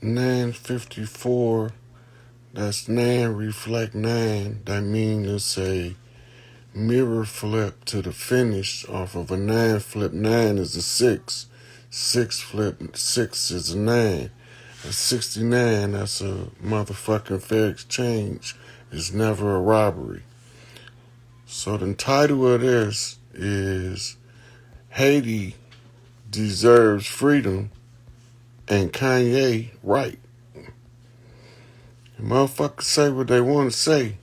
954. That's 9 reflect 9. That means it's a mirror flip to the finish off of a 9 flip. 9 is a 6. 6 flip 6 is a 9. A 69, that's a motherfucking fair exchange. It's never a robbery. So the title of this is Haiti Deserves Freedom and Kanye Right. Motherfuckers say what they want to say.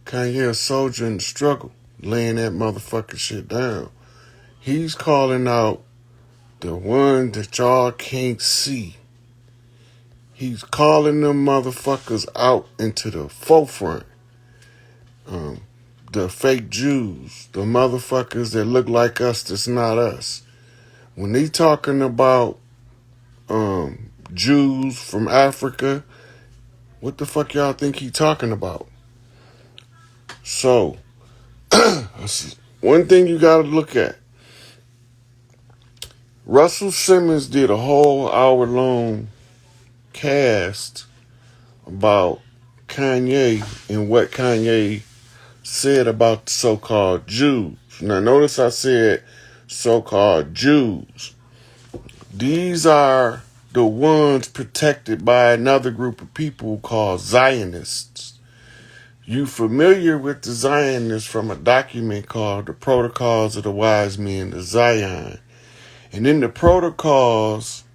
Kanye a soldier in the struggle, laying that motherfucking shit down. He's calling out the one that y'all can't see. He's calling them motherfuckers out into the forefront. The fake Jews, the motherfuckers that look like us that's not us. When they talking about Jews from Africa, what the fuck y'all think he talking about? So, one thing you gotta look at. Russell Simmons did a whole hour-long cast about Kanye and what Kanye said about the so-called Jews. Now, notice I said so-called Jews. These are the ones protected by another group of people called Zionists. You familiar with the Zionists from a document called The Protocols of the Wise Men of Zion. And in the protocols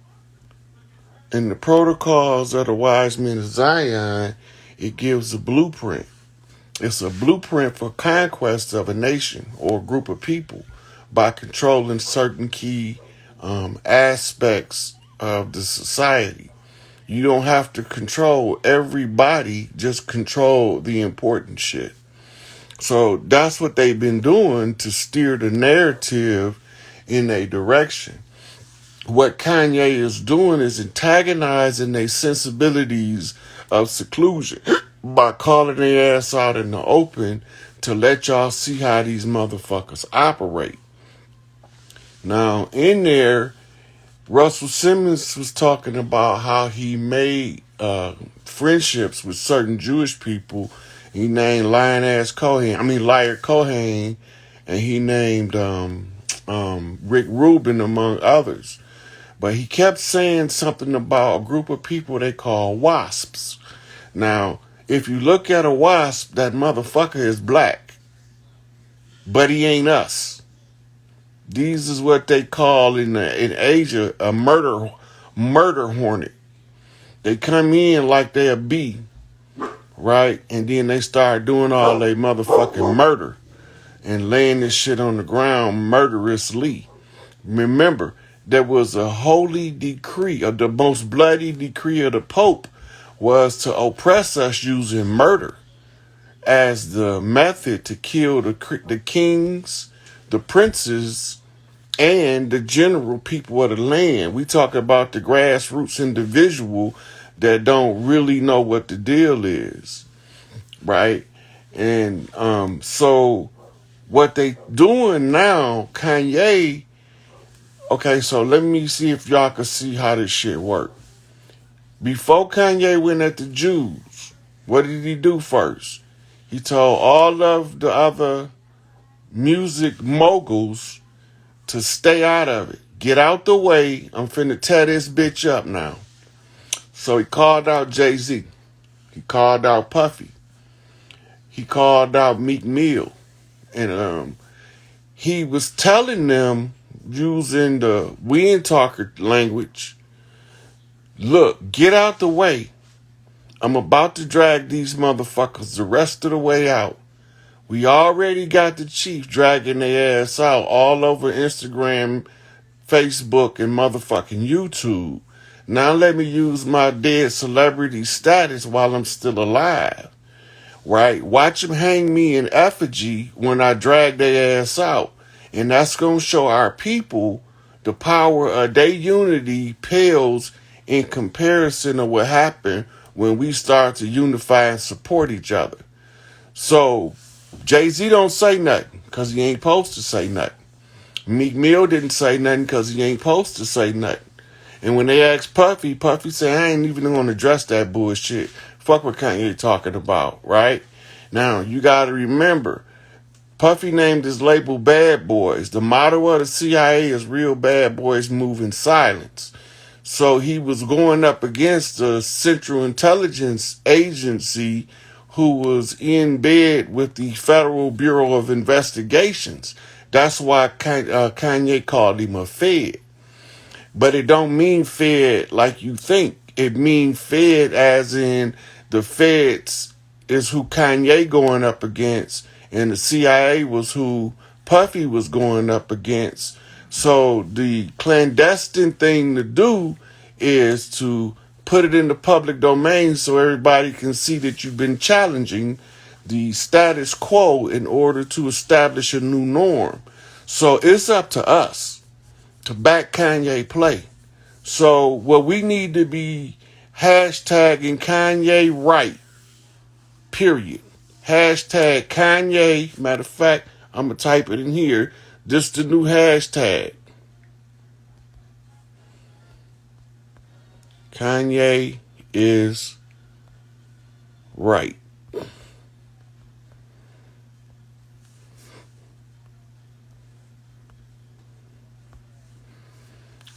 of the Wise Men of Zion, it gives a blueprint. It's a blueprint for conquest of a nation or a group of people by controlling certain key aspects of the society. You don't have to control everybody, just control the important shit. So that's what they've been doing to steer the narrative in a direction. What Kanye is doing is antagonizing their sensibilities of seclusion by calling their ass out in the open to let y'all see how these motherfuckers operate. Now, in there, Russell Simmons was talking about how he made friendships with certain Jewish people. He named Liar Cohen, and he named Rick Rubin, among others. But he kept saying something about a group of people they call WASPs. Now, if you look at a WASP, that motherfucker is black. But he ain't us. These is what they call in Asia a murder hornet. They come in like they're a bee, right? And then they start doing all they motherfucking murder and laying this shit on the ground murderously. Remember, there was a holy decree, or the most bloody decree of the Pope was to oppress us using murder as the method to kill the kings, the princes, and the general people of the land. We talk about the grassroots individual that don't really know what the deal is, right? And so what they doing now, Kanye. Okay, so let me see if y'all can see how this shit work. Before Kanye went at the Jews, what did he do first? He told all of the other music moguls to stay out of it. Get out the way. I'm finna tear this bitch up now. So he called out Jay-Z. He called out Puffy. He called out Meek Mill. And he was telling them, using the wind talker language, look, get out the way. I'm about to drag these motherfuckers the rest of the way out. We already got the chief dragging their ass out all over Instagram, Facebook, and motherfucking YouTube. Now let me use my dead celebrity status while I'm still alive. Right? Watch them hang me in effigy when I drag their ass out. And that's going to show our people the power of their unity pales in comparison to what happened when we start to unify and support each other. So Jay-Z don't say nothing because he ain't supposed to say nothing. Meek Mill didn't say nothing because he ain't supposed to say nothing. And when they asked Puffy, Puffy said, I ain't even going to address that bullshit. Fuck what Kanye talking about, right? Now, you got to remember, Puffy named his label Bad Boys. The motto of the CIA is real bad boys move in silence. So he was going up against the Central Intelligence Agency, who was in bed with the Federal Bureau of Investigations. That's why Kanye called him a Fed. But it don't mean Fed like you think. It means Fed as in the Feds is who Kanye going up against, and the CIA was who Puffy was going up against. So the clandestine thing to do is to put it in the public domain so everybody can see that you've been challenging the status quo in order to establish a new norm. So it's up to us to back Kanye play. So what we need to be hashtagging Kanye right, period. Hashtag Kanye. Matter of fact, I'm going to type it in here. This the new hashtag. Kanye is right.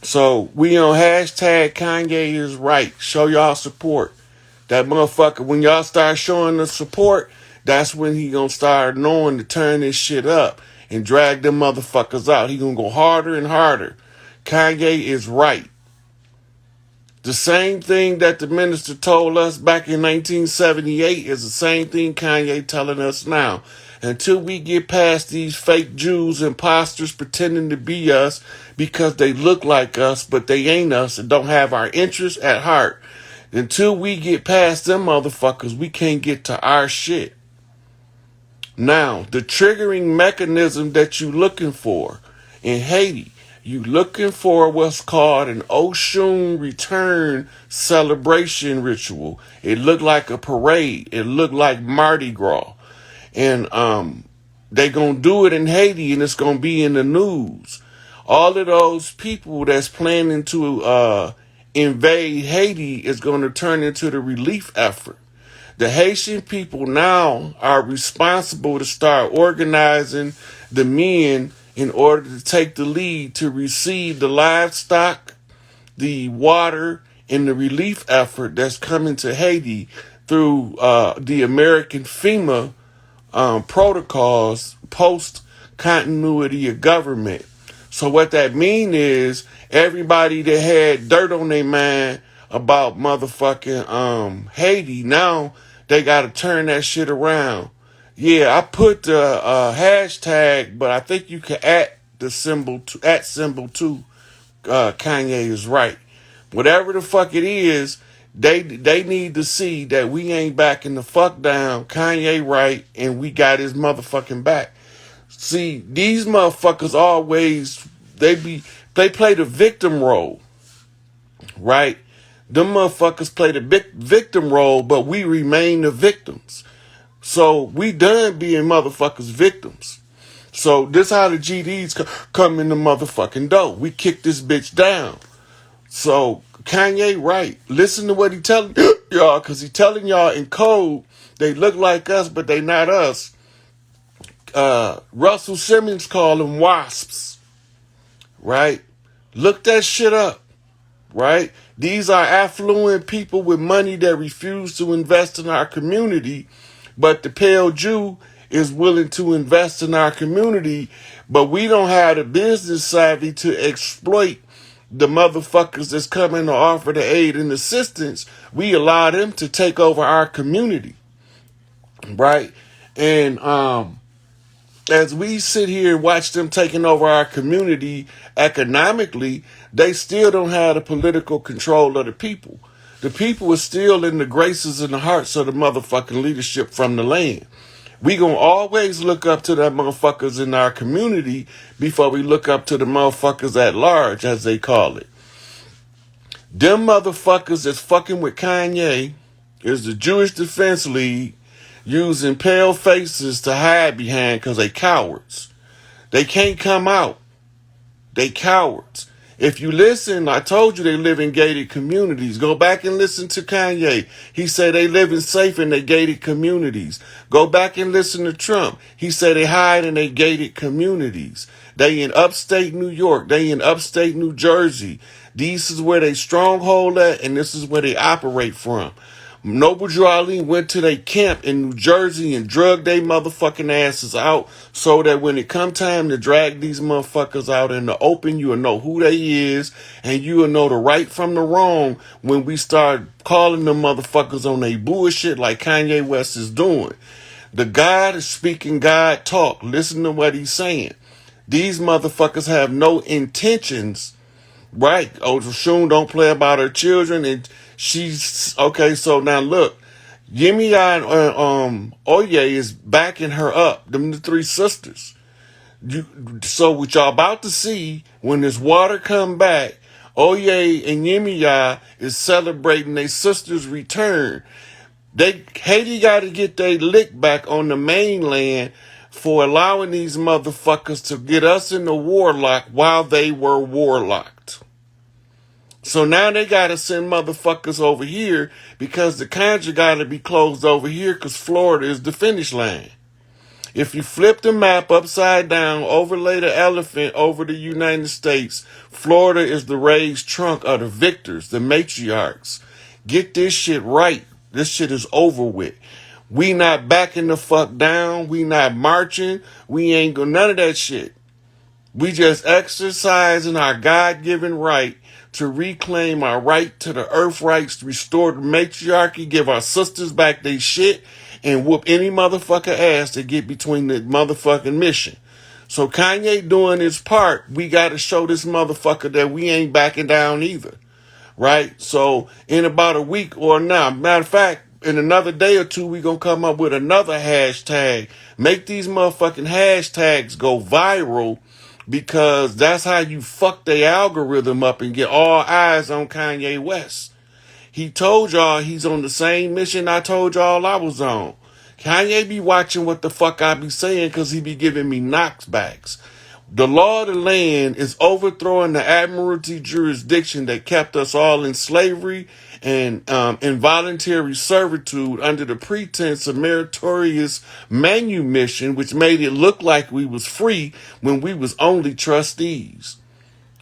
So we on hashtag Kanye is right. Show y'all support. That motherfucker, when y'all start showing the support, that's when he gonna start knowing to turn this shit up and drag them motherfuckers out. He gonna go harder and harder. Kanye is right. The same thing that the minister told us back in 1978 is the same thing Kanye telling us now. Until we get past these fake Jews, imposters pretending to be us because they look like us, but they ain't us and don't have our interests at heart. Until we get past them motherfuckers, we can't get to our shit. Now, the triggering mechanism that you looking for in Haiti, you looking for what's called an Oshun return celebration ritual. It looked like a parade. It looked like Mardi Gras. And they gonna do it in Haiti, and it's gonna be in the news. All of those people that's planning to invade Haiti is going to turn into the relief effort. The Haitian people now are responsible to start organizing the men in order to take the lead to receive the livestock, the water, and the relief effort that's coming to Haiti through the American FEMA protocols post continuity of government. So what that mean is everybody that had dirt on their mind about motherfucking Haiti, now they got to turn that shit around. Yeah, I put the hashtag, but I think you can at symbol too. Kanye is right. Whatever the fuck it is, they need to see that we ain't backing the fuck down. Kanye right, and we got his motherfucking back. See, these motherfuckers always, they play the victim role, right? Them motherfuckers play the victim role, but we remain the victims. So we done being motherfuckers victims. So this how the GDs come in the motherfucking door. We kick this bitch down. So Kanye right. Listen to what he telling y'all, because he telling y'all in code, they look like us, but they not us. Russell Simmons called them wasps, right? Look that shit up, right? These are affluent people with money that refuse to invest in our community, but the pale Jew is willing to invest in our community, but we don't have the business savvy to exploit the motherfuckers that's coming to offer the aid and assistance. We allow them to take over our community, right? And as we sit here and watch them taking over our community economically, they still don't have the political control of the people. The people are still in the graces and the hearts of the motherfucking leadership from the land. We gonna always look up to the motherfuckers in our community before we look up to the motherfuckers at large, as they call it. Them motherfuckers that's fucking with Kanye is the Jewish Defense League, using pale faces to hide behind because they cowards. They can't come out. They cowards. If you listen, I told you they live in gated communities. Go back and listen to Kanye. He said they living safe in their gated communities. Go back and listen to Trump. He said they hide in their gated communities. They in upstate New York. They in upstate New Jersey. This is where they stronghold at, and this is where they operate from. Noble Drew Ali went to their camp in New Jersey and drugged they motherfucking asses out so that when it come time to drag these motherfuckers out in the open, you'll know who they is and you'll know the right from the wrong when we start calling them motherfuckers on they bullshit like Kanye West is doing. The God is speaking God talk. Listen to what he's saying. These motherfuckers have no intentions. Right. Oshun don't play about her children. And she's okay. So now look, Yemi and Oye is backing her up. Them the three sisters. So what y'all about to see when this water come back, Oye and Yemi is celebrating their sister's return. Haiti got to get their lick back on the mainland for allowing these motherfuckers to get us in the warlock while they were warlocked. So now they got to send motherfuckers over here because the conjure got to be closed over here because Florida is the finish line. If you flip the map upside down, overlay the elephant over the United States, Florida is the raised trunk of the victors, the matriarchs. Get this shit right. This shit is over with. We not backing the fuck down. We not marching. We ain't going none of that shit. We just exercising our God-given right to reclaim our right to the earth rights, to restore the matriarchy, give our sisters back their shit, and whoop any motherfucker ass to get between the motherfucking mission. So Kanye doing his part, we got to show this motherfucker that we ain't backing down either. Right? So in about a week or now, matter of fact, in another day or two, we going to come up with another hashtag. Make these motherfucking hashtags go viral because that's how you fuck the algorithm up and get all eyes on Kanye West. He told y'all he's on the same mission I told y'all I was on. Kanye be watching what the fuck I be saying because he be giving me knockbacks. The law of the land is overthrowing the admiralty jurisdiction that kept us all in slavery and involuntary servitude under the pretense of meritorious manumission, which made it look like we was free when we was only trustees,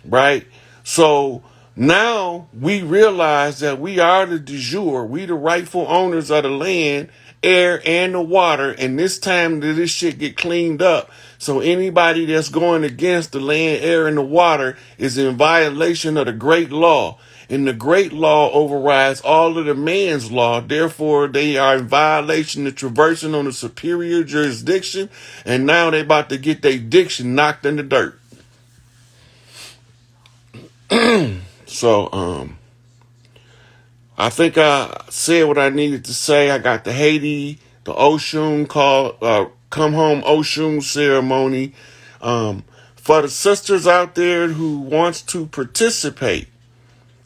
right? So now we realize that we are the de jure, we the rightful owners of the land, air, and the water, and this time that this shit get cleaned up. So anybody that's going against the land, air, and the water is in violation of the great law. And the great law overrides all of the man's law. Therefore, they are in violation of traversing on a superior jurisdiction. And now they about to get their diction knocked in the dirt. So, I think I said what I needed to say. I got the Haiti, the Oshun call, come home Oshun ceremony. For the sisters out there who wants to participate,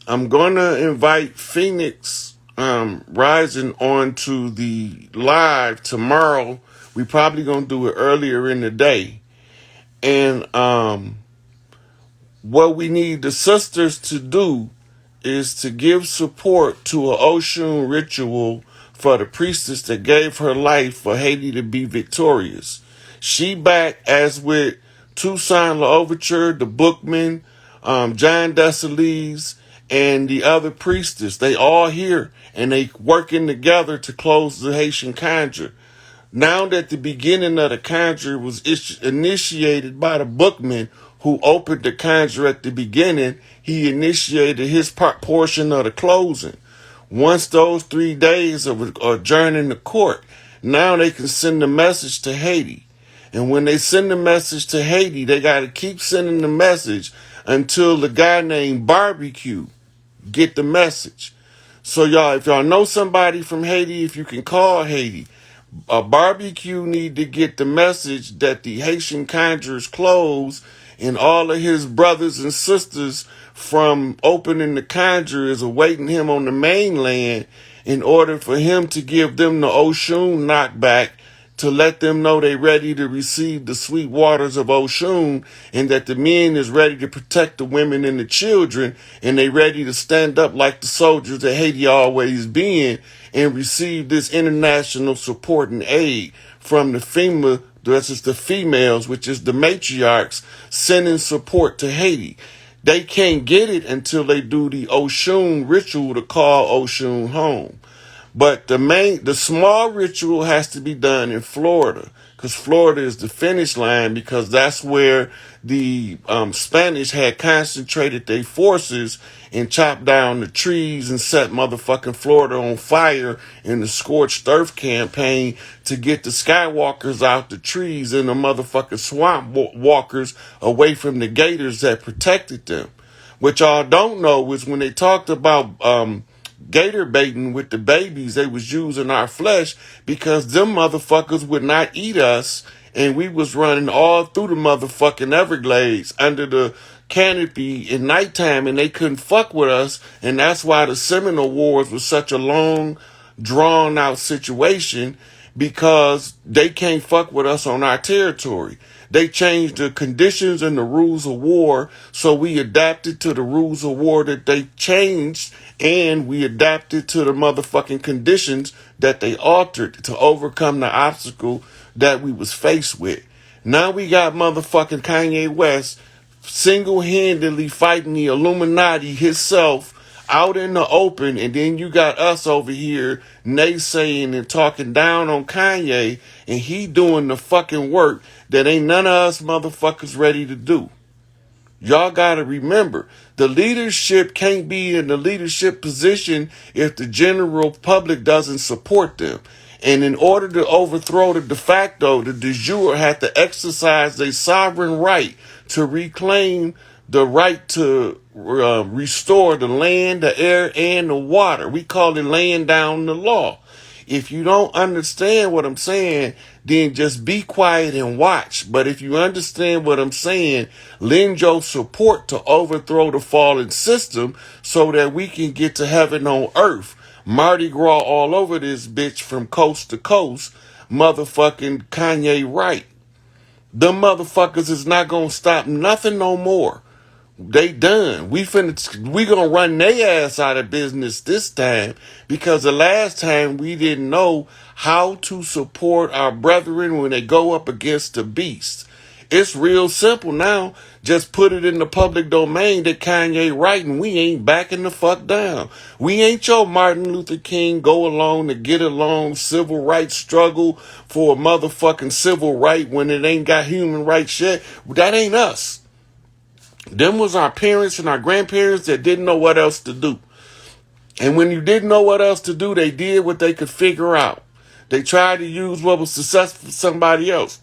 I'm going to invite Phoenix Rising onto the live tomorrow. We probably going to do it earlier in the day. And what we need the sisters to do is to give support to an Oshun ritual for the priestess that gave her life for Haiti to be victorious. She back, as with Toussaint L'Ouverture, the Bookman, John Dessalines, and the other priestess. They all here, and they working together to close the Haitian conjure. Now that the beginning of the conjure was initiated by the Bookman, who opened the conjure at the beginning, he initiated his portion of the closing. Once those 3 days of adjourning the court, now they can send a message to Haiti. And when they send the message to Haiti, they got to keep sending the message until the guy named Barbecue get the message. So y'all, if y'all know somebody from Haiti, if you can call Haiti, Barbecue need to get the message that the Haitian conjures closed, and all of his brothers and sisters from opening the conjure is awaiting him on the mainland in order for him to give them the Oshun knockback to let them know they ready to receive the sweet waters of Oshun, and that the men is ready to protect the women and the children, and they ready to stand up like the soldiers that Haiti always been and receive this international support and aid from the FEMA, that's just the females, which is the matriarchs, sending support to Haiti. They can't get it until they do the Oshun ritual to call Oshun home. But the small ritual has to be done in Florida, because Florida is the finish line, because that's where the Spanish had concentrated their forces and chopped down the trees and set motherfucking Florida on fire in the scorched earth campaign to get the skywalkers out the trees and the motherfucking swamp walkers away from the gators that protected them. What y'all don't know is when they talked about gator baiting with the babies, they was using our flesh because them motherfuckers would not eat us, and we was running all through the motherfucking Everglades under the canopy at nighttime, and they couldn't fuck with us, and that's why the Seminole Wars was such a long, drawn out situation, because they can't fuck with us on our territory. They changed the conditions and the rules of war, so we adapted to the rules of war that they changed, and we adapted to the motherfucking conditions that they altered to overcome the obstacle that we was faced with. Now we got motherfucking Kanye West single-handedly fighting the Illuminati himself out in the open, and then you got us over here naysaying and talking down on Kanye, and he doing the fucking work that ain't none of us motherfuckers ready to do. Y'all gotta remember, the leadership can't be in the leadership position if the general public doesn't support them. And in order to overthrow the de facto, the de jure had to exercise their sovereign right to reclaim the right to restore the land, the air, and the water. We call it laying down the law. If you don't understand what I'm saying, then just be quiet and watch. But if you understand what I'm saying, lend your support to overthrow the fallen system so that we can get to heaven on earth. Mardi Gras all over this bitch from coast to coast. Motherfucking Kanye right. Them motherfuckers is not gonna stop nothing no more. They done. We gonna run their ass out of business this time, because the last time we didn't know how to support our brethren when they go up against the beast. It's real simple now. Just put it in the public domain that Kanye right, and we ain't backing the fuck down. We ain't your Martin Luther King go along to get along civil rights struggle for a motherfucking civil right when it ain't got human rights yet. That ain't us. Them was our parents and our grandparents that didn't know what else to do. And when you didn't know what else to do, they did what they could figure out. They tried to use what was successful for somebody else.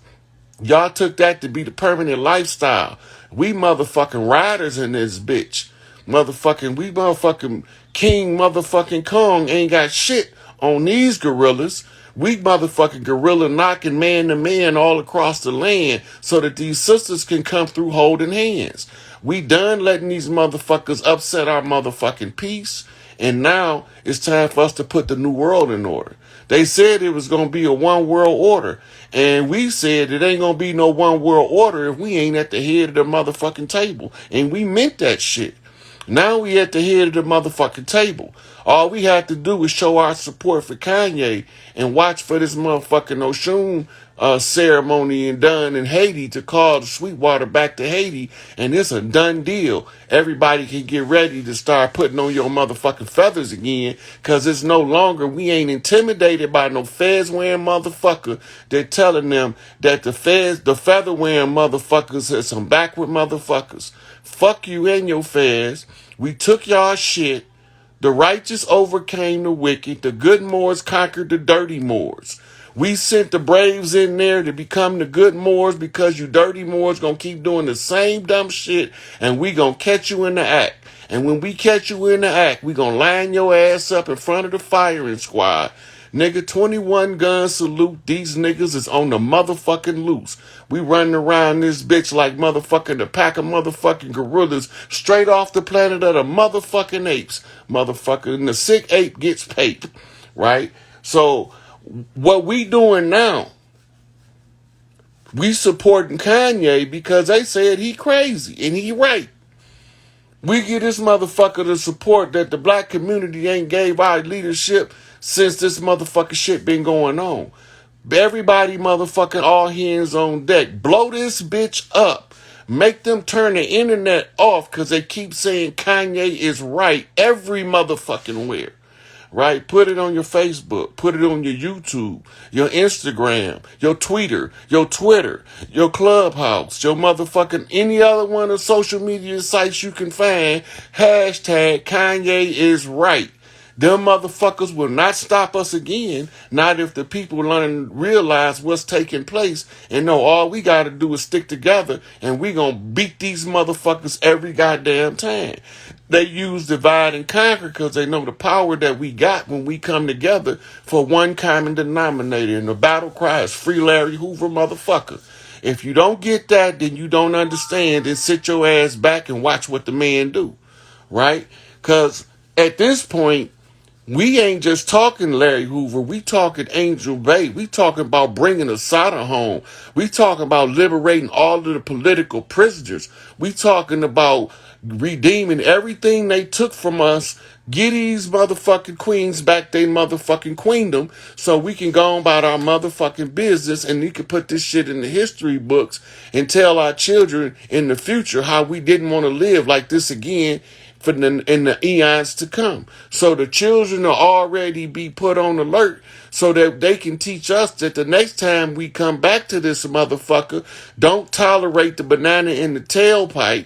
Y'all took that to be the permanent lifestyle. We motherfucking riders in this bitch. We motherfucking King motherfucking Kong ain't got shit on these gorillas. We motherfucking gorilla knocking man to man all across the land so that these sisters can come through holding hands. We done letting these motherfuckers upset our motherfucking peace, and now it's time for us to put the new world in order. They said it was going to be a one world order, and we said it ain't going to be no one world order if we ain't at the head of the motherfucking table, and we meant that shit. Now we at the head of the motherfucking table. All we have to do is show our support for Kanye and watch for this motherfucking Oshun ceremony and done in Haiti to call the Sweetwater back to Haiti, and it's a done deal. Everybody can get ready to start putting on your motherfucking feathers again, because it's no longer, we ain't intimidated by no fez wearing motherfucker. They're telling them that the feather wearing motherfuckers are some backward motherfuckers. Fuck you and your fez. We took y'all shit. The righteous overcame the wicked. The good Moors conquered the dirty Moors. We sent the braves in there to become the good Moors, because you dirty Moors gonna keep doing the same dumb shit, and we gonna catch you in the act. And when we catch you in the act, we gonna line your ass up in front of the firing squad. Nigga, 21 gun salute. These niggas is on the motherfucking loose. We running around this bitch like motherfucking the pack of motherfucking gorillas straight off the planet of the motherfucking apes. Motherfucker, and the sick ape gets paid, right? So what we doing now We supporting Kanye because they said he crazy and he right. We give this motherfucker the support that the black community ain't gave our leadership since this motherfucking shit been going on. Everybody motherfucking all hands on deck. Blow this bitch up. Make them turn the internet off because they keep saying Kanye is right every motherfucking where. Right? Put it on your Facebook. Put it on your YouTube, your Instagram, your Twitter, your Clubhouse, your motherfucking any other one of social media sites you can find. Hashtag Kanye is right. Them motherfuckers will not stop us again. Not if the people realize what's taking place and know all we got to do is stick together and we gonna beat these motherfuckers every goddamn time. They use divide and conquer because they know the power that we got when we come together for one common denominator. And the battle cry is free Larry Hoover, motherfucker. If you don't get that, then you don't understand. Then sit your ass back and watch what the man do. Right? Because at this point, we ain't just talking Larry Hoover. We talking Angel Bay. We talking about bringing Assata home. We talking about liberating all of the political prisoners. We talking about redeeming everything they took from us. Get these motherfucking queens back their motherfucking queendom so we can go on about our motherfucking business and we can put this shit in the history books and tell our children in the future how we didn't want to live like this again in the eons to come. So the children will already be put on alert so that they can teach us that the next time we come back to this motherfucker, don't tolerate the banana in the tailpipe.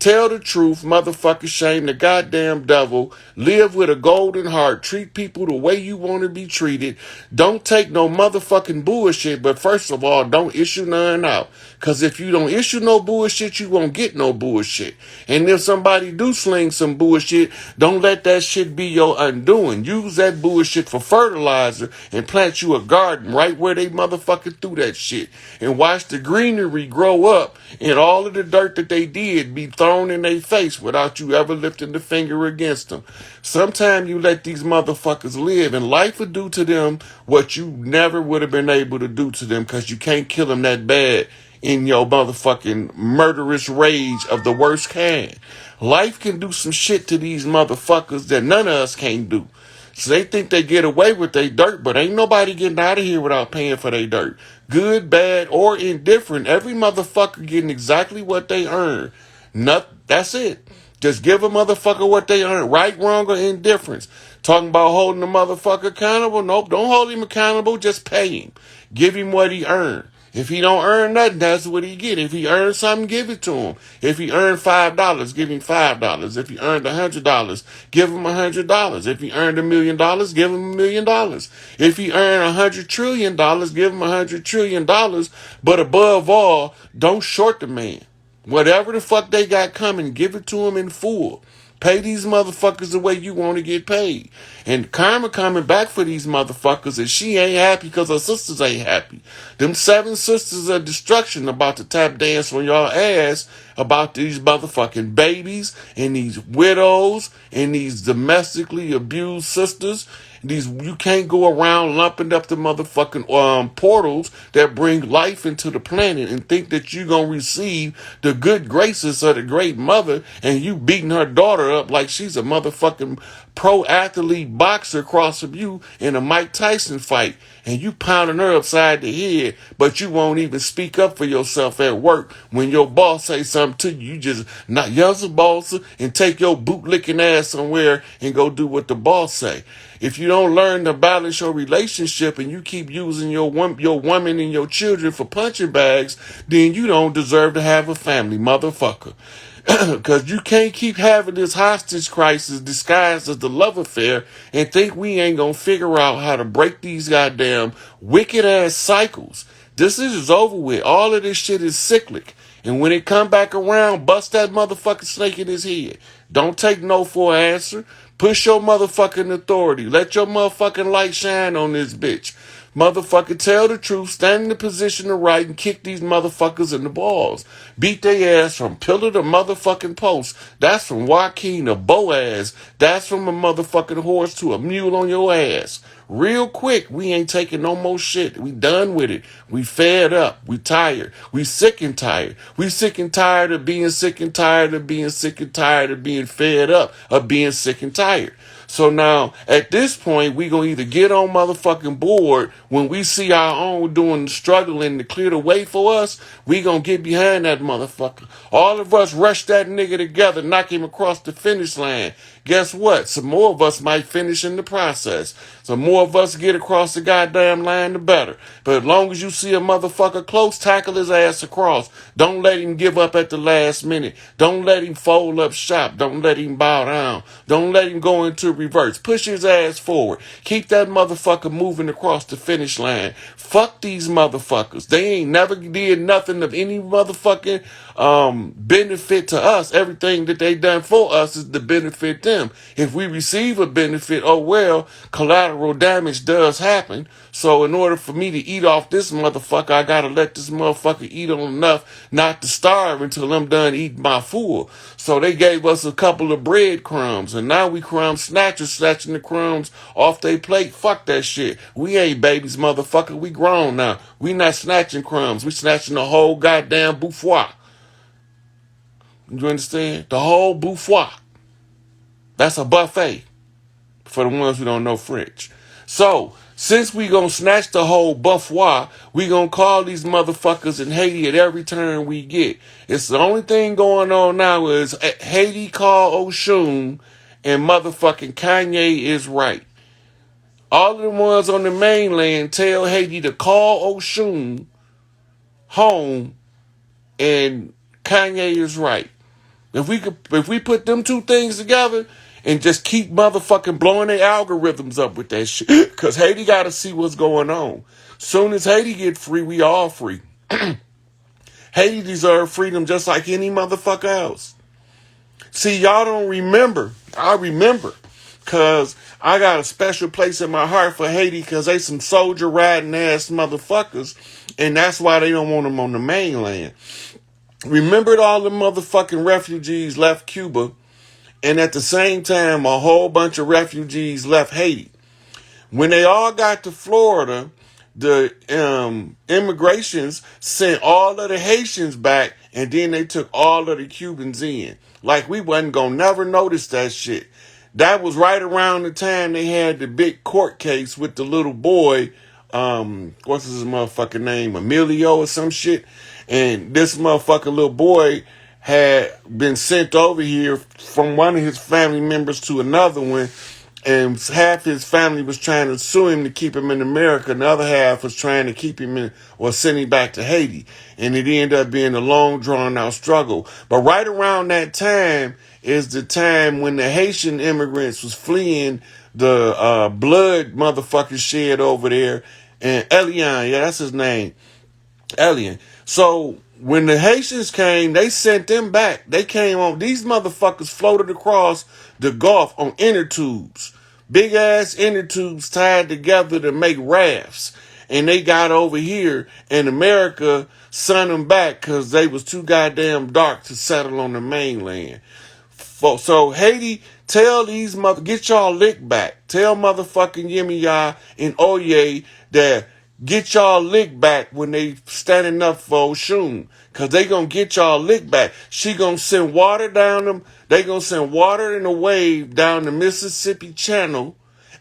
Tell the truth, motherfucker, shame the goddamn devil. Live with a golden heart. Treat people the way you want to be treated. Don't take no motherfucking bullshit, but first of all, don't issue none out. Because if you don't issue no bullshit, you won't get no bullshit. And if somebody do sling some bullshit, don't let that shit be your undoing. Use that bullshit for fertilizer and plant you a garden right where they motherfucking threw that shit. And watch the greenery grow up and all of the dirt that they did be thrown in their face without you ever lifting the finger against them. Sometimes you let these motherfuckers live and life will do to them what you never would have been able to do to them because you can't kill them that bad in your motherfucking murderous rage of the worst kind. Life can do some shit to these motherfuckers that none of us can't do. So they think they get away with their dirt, but ain't nobody getting out of here without paying for their dirt. Good, bad, or indifferent. Every motherfucker getting exactly what they earn. That's it. Just give a motherfucker what they earn. Right, wrong, or indifference. Talking about holding the motherfucker accountable? Nope, don't hold him accountable. Just pay him. Give him what he earned. If he don't earn nothing, that's what he get. If he earned something, give it to him. If he earned $5, give him $5. If he earned $100, give him $100. If he earned $1 million, give him $1 million. If he earned $100 trillion, give him $100 trillion. But above all, don't short the man. Whatever the fuck they got coming, give it to him in full. Pay these motherfuckers the way you want to get paid. And karma coming back for these motherfuckers and she ain't happy because her sisters ain't happy. Them 7 sisters of destruction about to tap dance on y'all ass about these motherfucking babies and these widows and these domestically abused sisters. You can't go around lumping up the motherfucking portals that bring life into the planet and think that you're going to receive the good graces of the great mother and you beating her daughter up like she's a motherfucking pro athlete boxer across from you in a Mike Tyson fight and you pounding her upside the head, but you won't even speak up for yourself at work when your boss say something to you. You just not yell the boss and take your boot-licking ass somewhere and go do what the boss say. If you don't learn to balance your relationship and you keep using your woman and your children for punching bags, then you don't deserve to have a family, motherfucker. Because you can't keep having this hostage crisis disguised as the love affair and think we ain't going to figure out how to break these goddamn wicked-ass cycles. This is over with. All of this shit is cyclic. And when it come back around, bust that motherfucking snake in his head. Don't take no for an answer. Push your motherfucking authority. Let your motherfucking light shine on this bitch. Motherfucker, tell the truth, stand in the position of right, and kick these motherfuckers in the balls. Beat their ass from pillar to motherfucking post. That's from Joaquin to Boaz. That's from a motherfucking horse to a mule on your ass. real quick. We ain't taking no more shit. We done with it. We fed up. We tired. We sick and tired. We sick and tired of being sick and tired of being sick and tired of being fed up of being sick and tired. So now, at this point, we gonna either get on motherfucking board when we see our own doing struggling to clear the way for us, we gonna get behind that motherfucker. All of us rush that nigga together, knock him across the finish line. Guess what? Some more of us might finish in the process. Some more of us get across the goddamn line, the better. But as long as you see a motherfucker close, tackle his ass across. Don't let him give up at the last minute. Don't let him fold up shop. Don't let him bow down. Don't let him go into reverse. Push his ass forward. Keep that motherfucker moving across the finish line. Fuck these motherfuckers. They ain't never did nothing of any motherfucking benefit to us. Everything that they done for us is to benefit them. If we receive a benefit, oh well, collateral damage does happen. So in order for me to eat off this motherfucker, I gotta let this motherfucker eat on enough not to starve until I'm done eating my food. So they gave us a couple of breadcrumbs, and now we crumb snatchers, snatching the crumbs off their plate. Fuck that shit. We ain't babies, motherfucker. We grown now. We not snatching crumbs. We snatching the whole goddamn bouffoir. You understand? The whole bouffoir. That's a buffet for the ones who don't know French. So, since we gonna snatch the whole bouffoir, we gonna call these motherfuckers in Haiti at every turn we get. It's the only thing going on now is Haiti call Oshun and motherfucking Kanye is right. All of the ones on the mainland tell Haiti to call Oshun home and Kanye is right. If we put them two things together and just keep motherfucking blowing their algorithms up with that shit, because Haiti got to see what's going on. Soon as Haiti get free, we all free. Haiti deserve freedom just like any motherfucker else. See, y'all don't remember. I remember, because I got a special place in my heart for Haiti, because they some soldier riding ass motherfuckers, and that's why they don't want them on the mainland. Remembered all the motherfucking refugees left Cuba, and at the same time, a whole bunch of refugees left Haiti. When they all got to Florida, the immigrations sent all of the Haitians back, and then they took all of the Cubans in. Like we wasn't gonna never notice that shit. That was right around the time they had the big court case with the little boy, what's his motherfucking name, Emilio or some shit. And this motherfucking little boy had been sent over here from one of his family members to another one, and half his family was trying to sue him to keep him in America, and the other half was trying to keep him in or send him back to Haiti. And it ended up being a long, drawn-out struggle. But right around that time is the time when the Haitian immigrants was fleeing the blood motherfucker shed over there. And Elian, yeah, that's his name, Elian. So when the Haitians came, they sent them back. They came on. These motherfuckers floated across the Gulf on inner tubes. Big ass inner tubes tied together to make rafts. And they got over here, and America sent them back because they was too goddamn dark to settle on the mainland. So Haiti, tell these get y'all lick back. Tell motherfucking Yemiya and Oye that get y'all lick back when they standing up for Oshun. Cause they gonna get y'all lick back. She gonna send water down them. They gonna send water in a wave down the Mississippi Channel.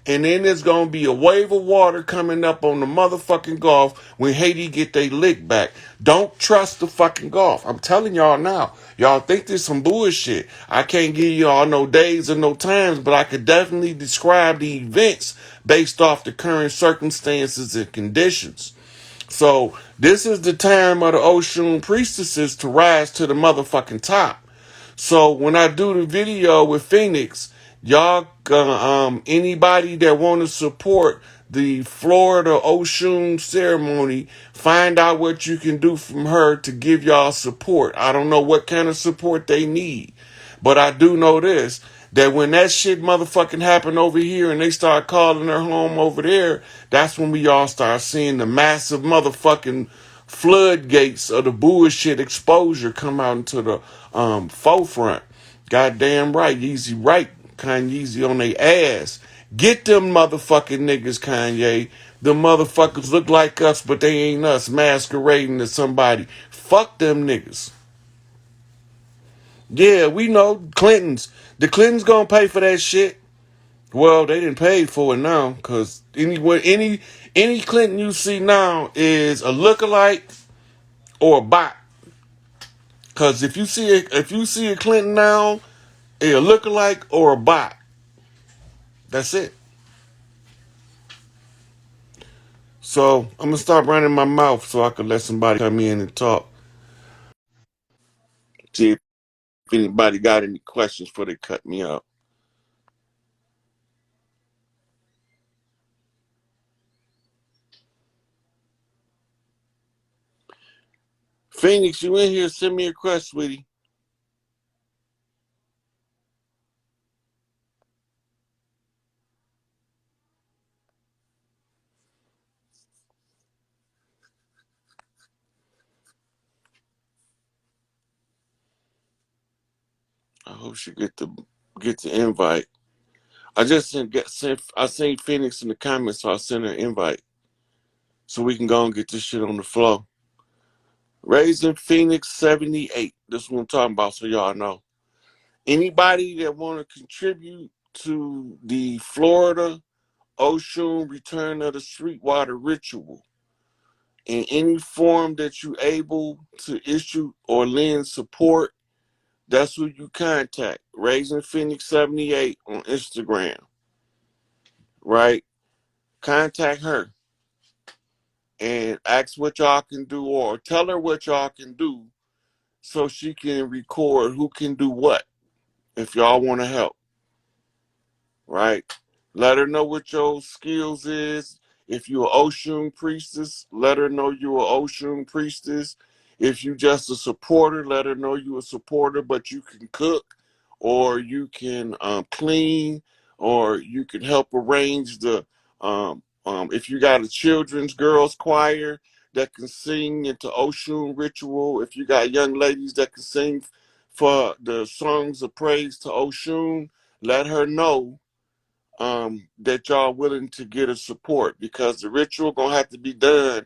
And then there's gonna be a wave of water coming up on the motherfucking Gulf when Haiti get their lick back. Don't trust the fucking Gulf. I'm telling y'all now. Y'all think this some bullshit. I can't give y'all no days or no times, but I could definitely describe the events based off the current circumstances and conditions. So this is the time of the Oshun priestesses to rise to the motherfucking top. So when I do the video with Phoenix, y'all, anybody that want to support the Florida Oshun ceremony, find out what you can do from her to give y'all support. I don't know what kind of support they need, but I do know this, that when that shit motherfucking happened over here and they start calling her home over there, that's when we all start seeing the massive motherfucking floodgates of the bullshit exposure come out into the forefront. Goddamn right, Yeezy right. Kanye's on their ass. Get them motherfucking niggas, Kanye. The motherfuckers look like us, but they ain't us, masquerading as somebody. Fuck them niggas. Yeah, we know Clintons. The Clintons gonna pay for that shit. Well, they didn't pay for it now, cause any Clinton you see now is a lookalike or a bot. Cause if you see a Clinton now, a lookalike or a bot. That's it. So I'm gonna stop running my mouth so I can let somebody come in and talk. See if anybody got any questions before they cut me out. Phoenix, you in here? Send me a request, sweetie. I hope she get the invite. I just I seen Phoenix in the comments, so I sent her an invite so we can go and get this shit on the flow. Raising Phoenix 78. This is what I'm talking about, so y'all know. Anybody that want to contribute to the Florida Oshun Return of the Sweetwater Ritual in any form that you able to issue or lend support, that's who you contact. Raising Phoenix 78 on Instagram, right? Contact her and ask what y'all can do or tell her what y'all can do so she can record who can do what if y'all want to help, right? Let her know what your skills is. If you're an Oshun priestess, let her know you're an Oshun priestess. If you just a supporter, let her know you're a supporter, but you can cook or you can clean or you can help arrange if you got a children's girls choir that can sing into Oshun ritual, if you got young ladies that can sing for the songs of praise to Oshun, let her know that y'all willing to get a support because the ritual gonna have to be done.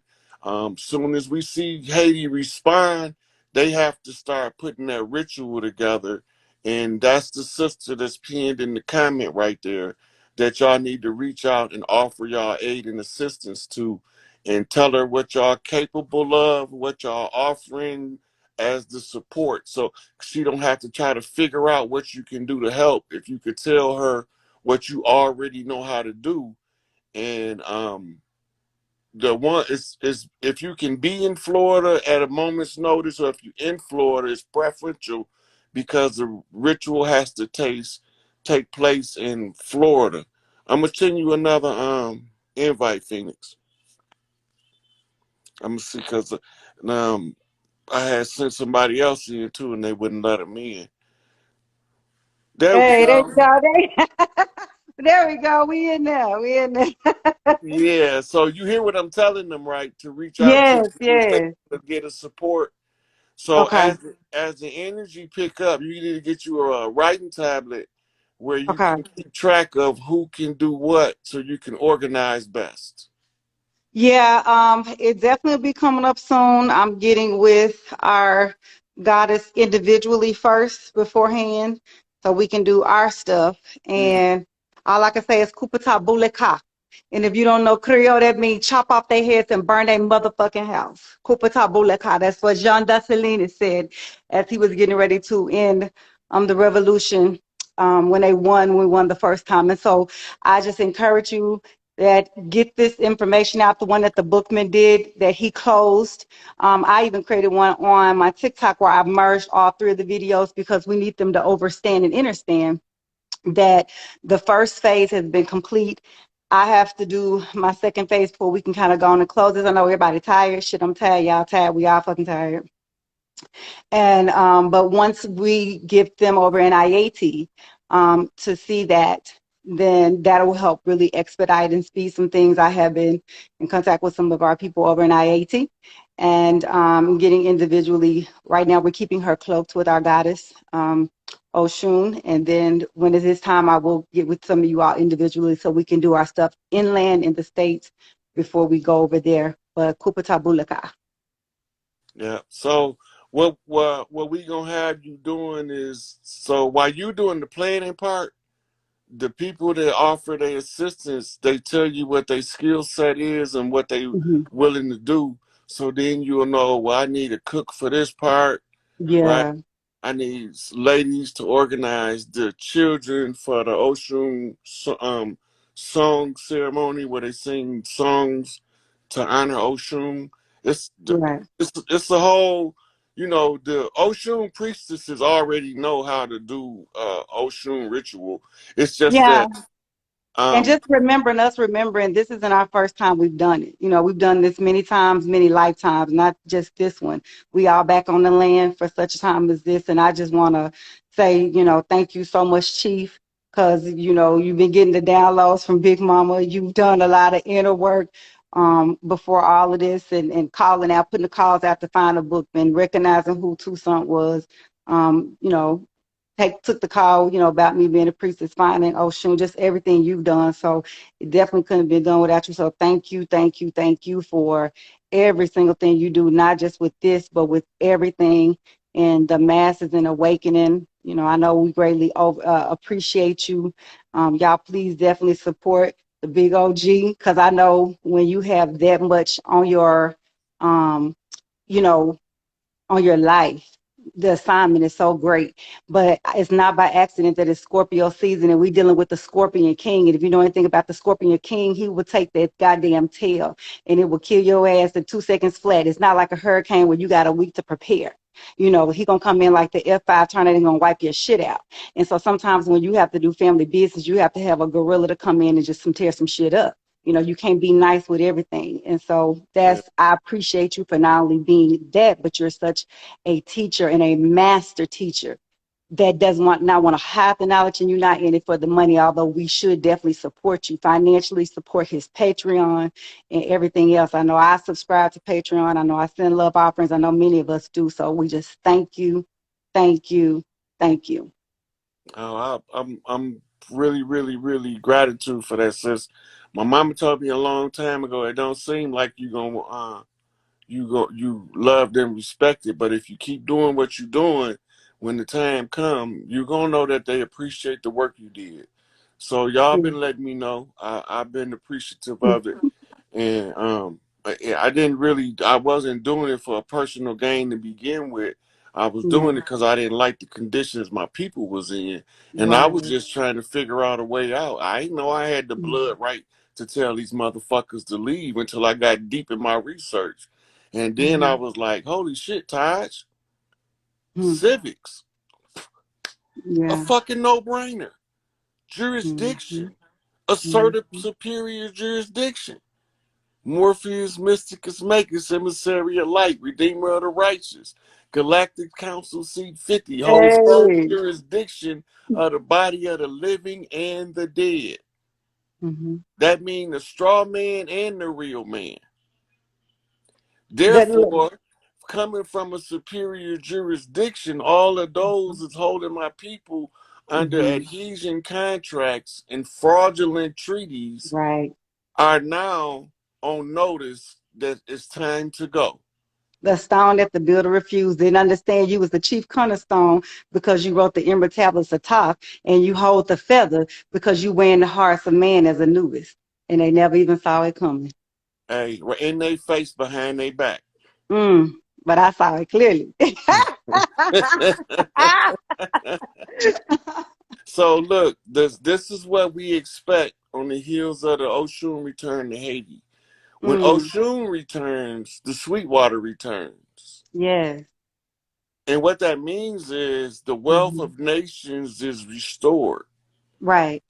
Soon as we see Haiti respond, they have to start putting that ritual together, and that's the sister that's pinned in the comment right there that y'all need to reach out and offer y'all aid and assistance to, and tell her what y'all capable of, what y'all offering as the support, so she don't have to try to figure out what you can do to help. If you could tell her what you already know how to do. And the one is if you can be in Florida at a moment's notice, or if you're in Florida, it's preferential because the ritual has to take place in Florida. I'm gonna send you another invite, Phoenix. I'm gonna see because I had sent somebody else in too, and they wouldn't let them in. There we Hey, there go. you go. There we go. We in there. We in there. Yeah, so you hear what I'm telling them, right? To reach out to Yes, you if they yes. want to get a support. So Okay, as the energy pick up, you need to get you a writing tablet where you okay. can keep track of who can do what, so you can organize best. Yeah, it definitely will be coming up soon. I'm getting with our goddess individually first beforehand so we can do our stuff. Mhm. And all I can say is Kupata Buleka. And if you don't know Creole, that means chop off their heads and burn their motherfucking house. Kupata Buleka. That's what Jean Dessalines said as he was getting ready to end the revolution when we won the first time. And so I just encourage you that get this information out, the one that the Bookman did that he closed. I even created one on my TikTok where I merged all three of the videos because we need them to overstand and understand that the first phase has been complete. I have to do my second phase before we can kind of go on and close this. I know everybody tired. Shit, I'm tired. Y'all tired. We all fucking tired. And but once we give them over in IAT to see that, then that will help really expedite and speed some things. I have been in contact with some of our people over in IAT, and getting individually. Right now, we're keeping her cloaked with our goddess, Oshun. And then when it is time, I will get with some of you all individually so we can do our stuff inland in the States before we go over there. But Kupatabulaka. Yeah. So what we gonna have you doing is, so while you doing the planning part, the people that offer their assistance, they tell you what their skill set is and what they Hmm. willing to do. So then you'll know, well, I need a cook for this part, right? Yeah, I need ladies to organize the children for the Oshun song ceremony where they sing songs to honor Oshun. It's right. it's a whole, the Oshun priestesses already know how to do Oshun ritual. It's just Yeah, that and um just remembering us, remembering this isn't our first time we've done it. We've done this many times, many lifetimes, not just this one. We all back on the land for such a time as this. And I just want to say, thank you so much, Chief, because, you've been getting the downloads from Big Mama. You've done a lot of inner work before all of this and calling out, putting the calls out to find a book and recognizing who Toussaint was. Um, you know, took the call, about me being a priestess, finding Oshun, just everything you've done. So it definitely couldn't have been done without you. So thank you, thank you, thank you for every single thing you do, not just with this, but with everything and the masses and awakening. I know we greatly appreciate you. Y'all, please definitely support the big OG because I know when you have that much um, you know, on your life. The assignment is so great, but it's not by accident that it's Scorpio season and we dealing with the Scorpion King. And if you know anything about the Scorpion King, he will take that goddamn tail and it will kill your ass in 2 seconds flat. It's not like a hurricane where you got a week to prepare. He gonna come in like the F5 tornado and gonna wipe your shit out. And so sometimes when you have to do family business, you have to have a gorilla to come in and just tear some shit up. You can't be nice with everything. And so yeah. I appreciate you for not only being that, but you're such a teacher and a master teacher that doesn't not want to hide the knowledge and you're not in it for the money, although we should definitely support you financially, support his Patreon and everything else. I know I subscribe to Patreon. I know I send love offerings. I know many of us do. So we just thank you, thank you, thank you. I'm really, really, really gratitude for that, sis. My mama told me a long time ago, it don't seem like you loved and respected, but if you keep doing what you're doing, when the time come, you're gonna know that they appreciate the work you did. So y'all been letting me know. I've been appreciative of it, and I didn't really, I wasn't doing it for a personal gain to begin with. I was Yeah, doing it because I didn't like the conditions my people was in, and I was right. just trying to figure out a way out. I didn't know I had the blood right to tell these motherfuckers to leave until I got deep in my research. And then I Mm-hmm. was like, holy shit, Taj, Mm-hmm. civics, a Yeah. fucking no-brainer. Mm-hmm. Jurisdiction, assertive superior jurisdiction. Morpheus Mysticus Magus, emissary of light, redeemer of the righteous. Galactic Council seat 50 holds sole Hey. jurisdiction of the body of the living and the dead. Mm-hmm. That means the straw man and the real man. That. Therefore, coming from a superior jurisdiction, all of those is holding my people under Mm-hmm. adhesion contracts and fraudulent treaties Right. are now on notice that it's time to go. The stone that the builder refused didn't understand you was the chief cornerstone because you wrote the emerald tablets atop, and you hold the feather because you wear in the hearts of man as Anubis, and they never even saw it coming. Hey, we're in their face behind their back. Mm, but I saw it clearly. So look, this is what we expect on the heels of the Oshun return to Haiti. When Mm, Oshun returns, the Sweetwater returns. yes. And what that means is the wealth Hmm. of nations is restored, Right.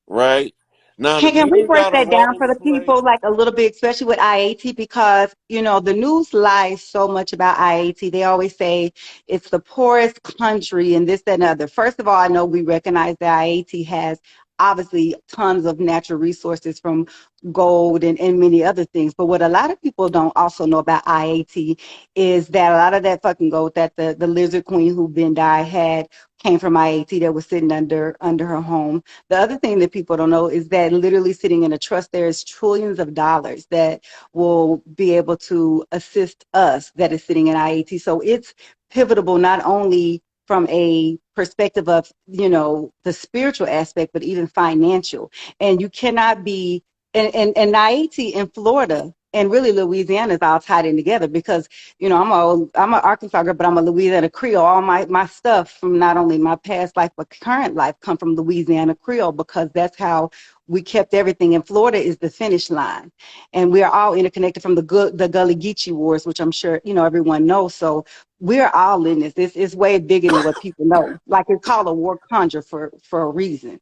right? Now the Can we men break got a that down role for to the play. people, like a little bit, especially with IAT, because the news lies so much about IAT. They always say it's the poorest country and this, that, and other. First of all, I know we recognize that IAT has obviously tons of natural resources from gold and many other things. But what a lot of people don't also know about IAT is that a lot of that fucking gold that the lizard queen who been died had came from IAT that was sitting under her home. The other thing that people don't know is that literally sitting in a trust, there is trillions of dollars that will be able to assist us that is sitting in IAT. So it's pivotal not only from a perspective of, the spiritual aspect, but even financial. And you cannot be, and Naiti in Florida and really Louisiana is all tied in together because, I'm an Arkansas girl, but I'm a Louisiana Creole. All my stuff from not only my past life, but current life come from Louisiana Creole because that's how we kept everything. And Florida is the finish line. And we are all interconnected from the Gullah Geechee Wars, which I'm sure, everyone knows. So we're all in this. This is way bigger than what people know. Like it's called a war conjure for a reason.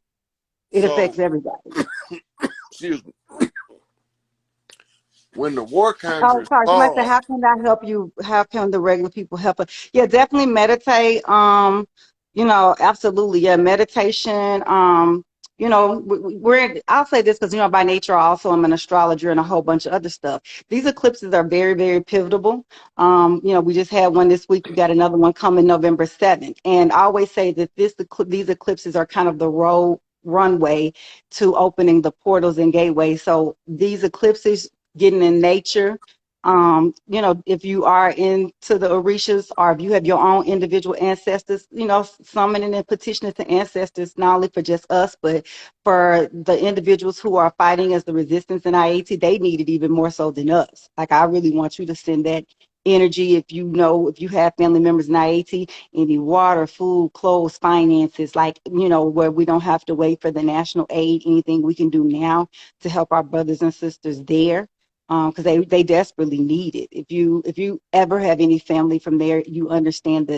It So, affects everybody. excuse me, when the war Oh, conjures sorry. Somebody said, called, how can I help you? How can the regular people help us? Yeah, definitely meditate. Absolutely. Yeah, meditation. I'll say this because, by nature, also I'm an astrologer and a whole bunch of other stuff. These eclipses are very, very pivotal. We just had one this week. We got another one coming November 7th. And I always say that these eclipses are kind of the road runway to opening the portals and gateways. So these eclipses getting in nature. If you are into the Orishas or if you have your own individual ancestors, summoning and petitioning to ancestors, not only for just us, but for the individuals who are fighting as the resistance in IAT, they need it even more so than us. Like, I really want you to send that energy if you have family members in IAT, any water, food, clothes, finances, like, where we don't have to wait for the national aid, anything we can do now to help our brothers and sisters there because they desperately need it. If you ever have any family from there, you understand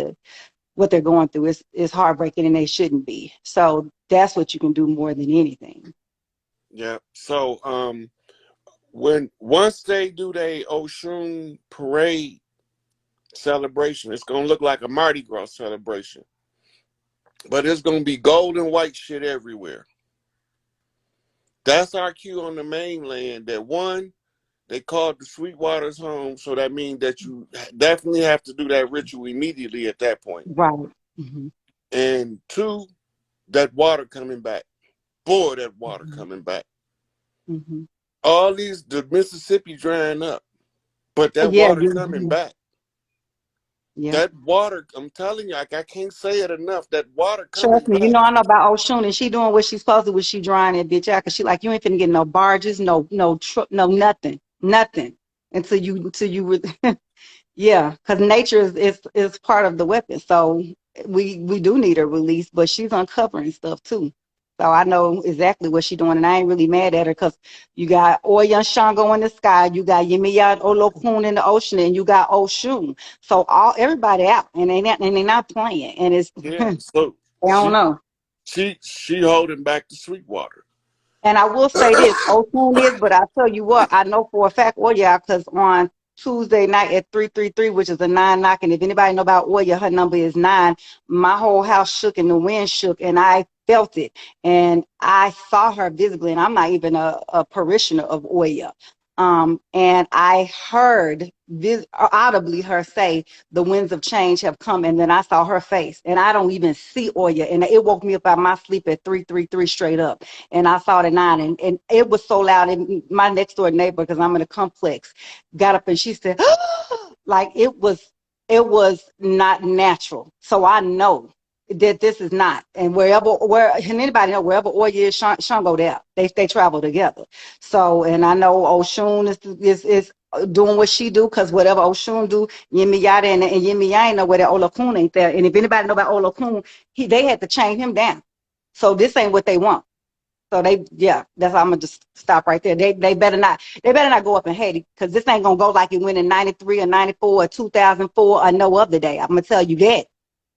what they're going through. It's heartbreaking and they shouldn't be. So that's what you can do more than anything. yeah. So, when once they do their Oshun parade celebration, it's gonna look like a Mardi Gras celebration, but it's gonna be gold and white shit everywhere. That's our cue on the mainland. That one, they called the Sweetwater's home, so that means that you definitely have to do that ritual immediately at that point. Right. Hmm. And two, that water coming back. Boy, that water Hmm. coming back. Hmm. All the Mississippi drying up, but that Yeah, water coming back. yeah. That water, I'm telling you, I can't say it enough. That water coming Trust me, back. I know about Oshun, and she doing what she's supposed to. When she drying that bitch out, cause she like you ain't finna get no barges, no nothing, nothing until you. Yeah, because nature is part of the weapon. So we do need a release, but she's uncovering stuff too. So I know exactly what she's doing, and I ain't really mad at her because you got Oya and Shango in the sky, you got Yemiyat Olokun in the ocean, and you got Oshun. So everybody out, and they not playing, and it's Yeah. I So don't she know. she holding back the Sweetwater. And I will say this, Oshun is, but I tell you what, I know for a fact, Oya, because on Tuesday night at 333, which is a nine knock, and if anybody know about Oya, her number is 9. My whole house shook and the wind shook, and I felt it, and I saw her visibly, and I'm not even a parishioner of Oya. And I heard audibly her say, "The winds of change have come," and then I saw her face, and I don't even see Oya, and it woke me up out of my sleep at 333 straight up, and I saw it at 9, and it was so loud. And my next door neighbor, because I'm in a complex, got up and she said, like it was not natural. So I know that this is not. And and anybody know wherever Oya is, Shango there. They travel together. So, and I know Oshun is doing what she do, because whatever Oshun do, Yemi Yada and Yemi Yai know where the Olakun ain't there. And if anybody know about Olakun, they had to chain him down. So this ain't what they want. So yeah, that's how I'm gonna just stop right there. They better not go up in Haiti, because this ain't gonna go like it went in '93 or '94 or 2004 or no other day. I'm gonna tell you that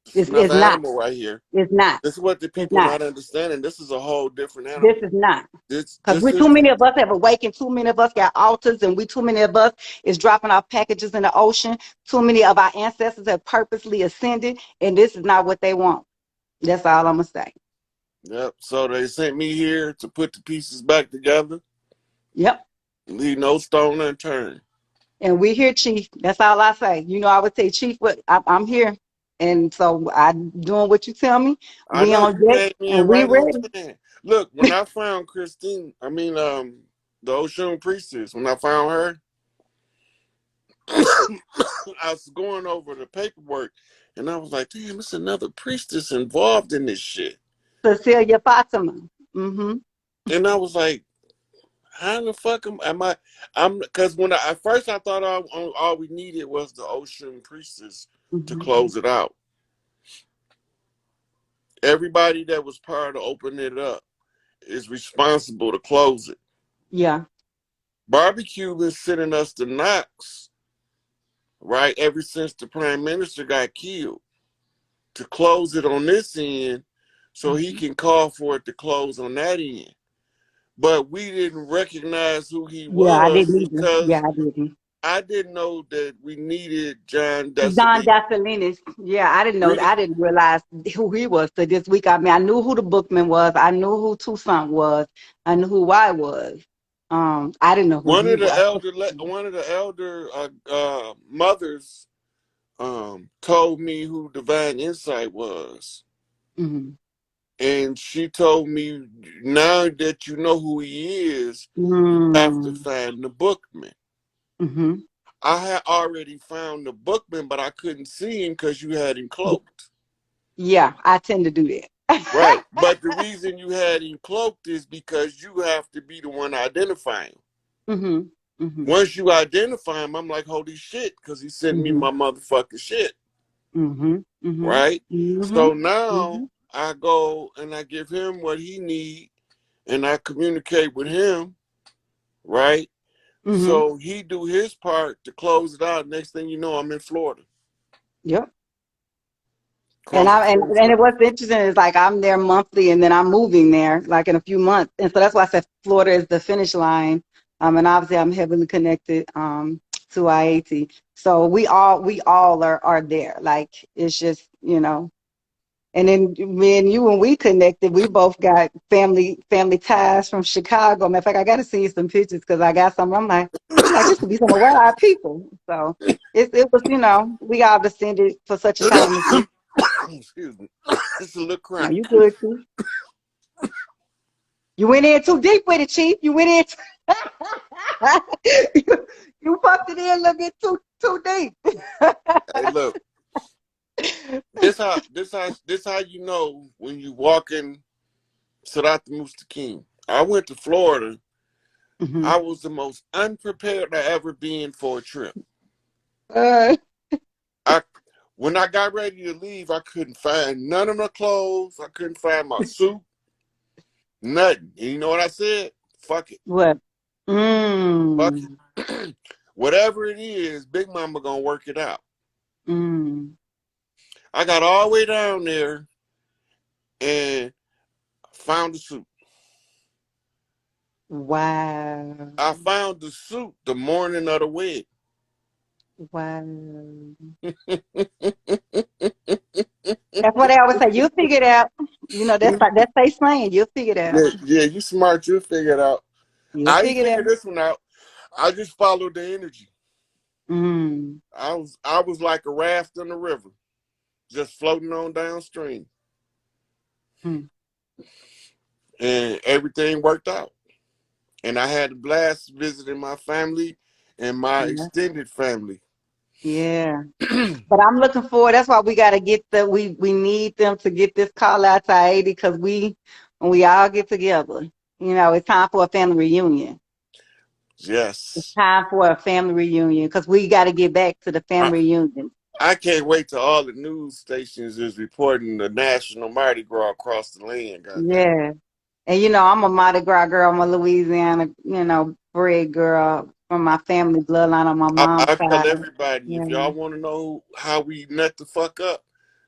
This is it's another not. animal right here. It's not. This is what the It's people not. not understanding. This is a whole different This animal. is not. Because This we too is many of us have awakened. Too many of us got altars, and we too many of us is dropping off packages in the ocean. Too many of our ancestors have purposely ascended, and this is not what they want. That's all I'm gonna say. Yep. So they sent me here to put the pieces back together. Yep. Leave no stone unturned. And we here, Chief. That's all I say. I would say, Chief, I'm here. And so I'm doing what you tell me. I We know on you deck came and in we right on ready. time. Look, when I found Christine, the Oshun priestess, when I found her, I was going over the paperwork and I was like, damn, it's another priestess involved in this shit. Cecilia Fatima. Mm-hmm. And I was like, how the fuck am I? I'm because when at first I thought all we needed was the Ocean Priestess to Mm-hmm. close it out. Everybody that was part of opening it up is responsible to close it. Yeah. Barbecue been sending us the knocks, right, ever since the prime minister got killed to close it on this end so he Mm-hmm. can call for it to close on that end. But we didn't recognize who he Yeah, I was didn't either. Yeah, because I didn't. I didn't know that we needed John Don Dessalines. Gasolinis. Yeah, I didn't know. We did, I didn't realize who he was till this week. I mean, I knew who the bookman was. I knew who Toussaint was. I knew who I was. I didn't know who he was. one of the elder mothers told me who Divine Insight was, Mm-hmm. and she told me now that you know who he is, you have to Mm-hmm. find the bookman. Mm-hmm. I had already found the bookman, but I couldn't see him because you had him cloaked. Yeah, I tend to do Right. that. But the reason you had him cloaked is because you have to be the one identifying him. Mm-hmm. Mm-hmm. Once you identify him, I'm like, holy shit, because he sent me Mm-hmm. my motherfucking shit. Mm-hmm. Mm-hmm. Right? Mm-hmm. So now Mm-hmm. I go and I give him what he need and I communicate with him, right? Mm-hmm. So he do his part to close it out. Next thing you know, I'm in Florida. Yep. And Across the I and, finish and line. what's interesting is like I'm there monthly and then I'm moving there like in a few months. And so that's why I said Florida is the finish line. And obviously I'm heavily connected to Haiti. So we all are there. Like it's just. And then me and you, when we connected, we both got family ties from Chicago. Matter of fact, I got to see some pictures because I got some. I'm like, this could be some of our people. So it was, we all descended for such a time as this. Excuse me. It's a little Now chronic. you good, Chief. You went in too deep with it, Chief. You went in. you fucked it in a little bit too deep. Hey, look. This how you know when you walk in Sadat the Mustaqim. I went to Florida. hmm I was the most unprepared I ever been for a trip. uh, I when I got ready to leave, I couldn't find none of my clothes. I couldn't find my suit, nothing. And you know what I said? Fuck it. what? Fuck Mm, it. Whatever it is, Big Mama gonna work it out. mm, I got all the way down there and found the suit. wow. I found the suit the morning of the wedding. Wow. That's what I always say. You'll figure it out. That's they slang. You'll figure it out. Yeah, yeah, you smart. You figure it out. You'll I ain't figure it figured out. this one out. I just followed the energy. Mm, I was like a raft in the river, just floating on downstream, mm, and everything worked out. And I had a blast visiting my family and my yeah. extended family. Yeah. But I'm looking forward. That's why we got to get we need them to get this call out to Haiti because when we all get together, it's time for a family reunion. It's Yes, time for a family reunion because we got to get back to the I, family reunion. I can't wait till all the news stations is reporting the national Mardi Gras across the land. Goddamn. Yeah. And I'm a Mardi Gras girl. I'm a Louisiana, bred girl from my family bloodline on my mom's I tell side. everybody if Yeah. y'all want to know how we nut the fuck up,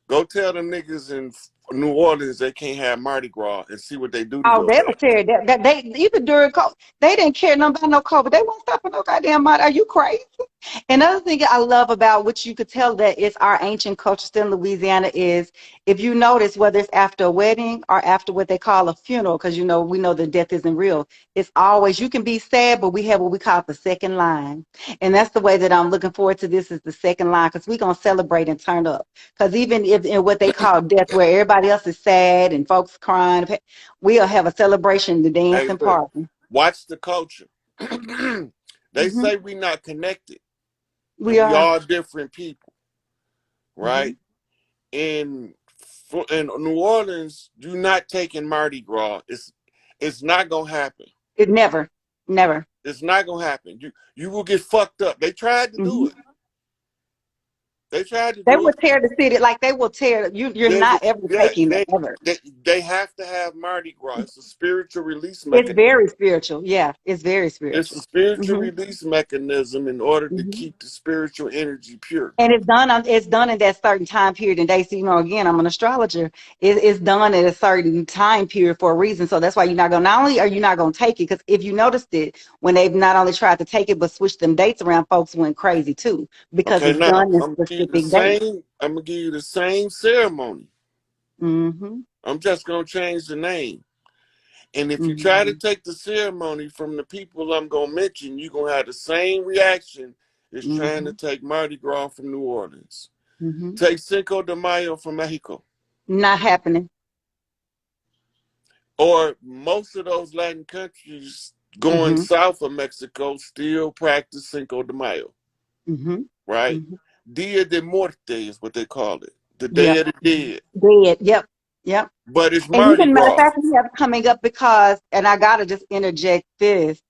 go tell them niggas in New Orleans they can't have Mardi Gras and see what they do to Oh, your they ass. don't care. That they even during COVID, they didn't care nothing about no COVID. They won't stop for no goddamn Mardi. Are you crazy? Another thing I love about which you could tell that it's our ancient culture still in Louisiana is if you notice whether it's after a wedding or after what they call a funeral, because we know that death isn't real. It's always you can be sad, but we have what we call the second line, and that's the way that I'm looking forward to this is the second line because we're gonna celebrate and turn up. Because even if in what they call death, where everybody else is sad and folks crying, we'll have a celebration, the dance Hey, and look, party. watch the culture. They Hmm. say we not connected, and We we are. all different people, Hmm. right? In in New Orleans, you're not taking Mardi Gras. It's not gonna happen. It never, never. It's not gonna happen. You will get fucked up. They tried to do it. Hmm. They tried to They do will it. tear the city like they will tear you. You're They not will. ever Yeah, taking it ever. they have to have Mardi Gras. It's a spiritual release It's mechanism. very spiritual. Yeah, it's very It's a spiritual. spiritual Hmm. release mechanism in order to Hmm. keep the spiritual energy pure. And it's done in that certain time period. And they see, again, I'm an astrologer. It's done at a certain time period for a reason. So that's why you're not going. Not only are you not going to take it, because if you noticed it when they've not only tried to take it but switched them dates around, folks went crazy too because Okay, it's now done in specific dates. I'm gonna give you the same ceremony. Hmm. I'm just gonna change the name. And if you try to Hmm. take the ceremony from the people I'm gonna mention, you're gonna have the same reaction as trying to Hmm. take Mardi Gras from New Orleans. Hmm. Take Cinco de Mayo from Mexico. Not happening. Or most of those Latin countries going Hmm. south of Mexico still practice Cinco de Mayo, Hmm. right? Hmm. Dia de Muerte is what they call it, the Yeah. Day of the Dead. Dead. Yep. Yep. But it's And Mardi even matter of Gras. fact, we have coming up because, and I gotta just interject this.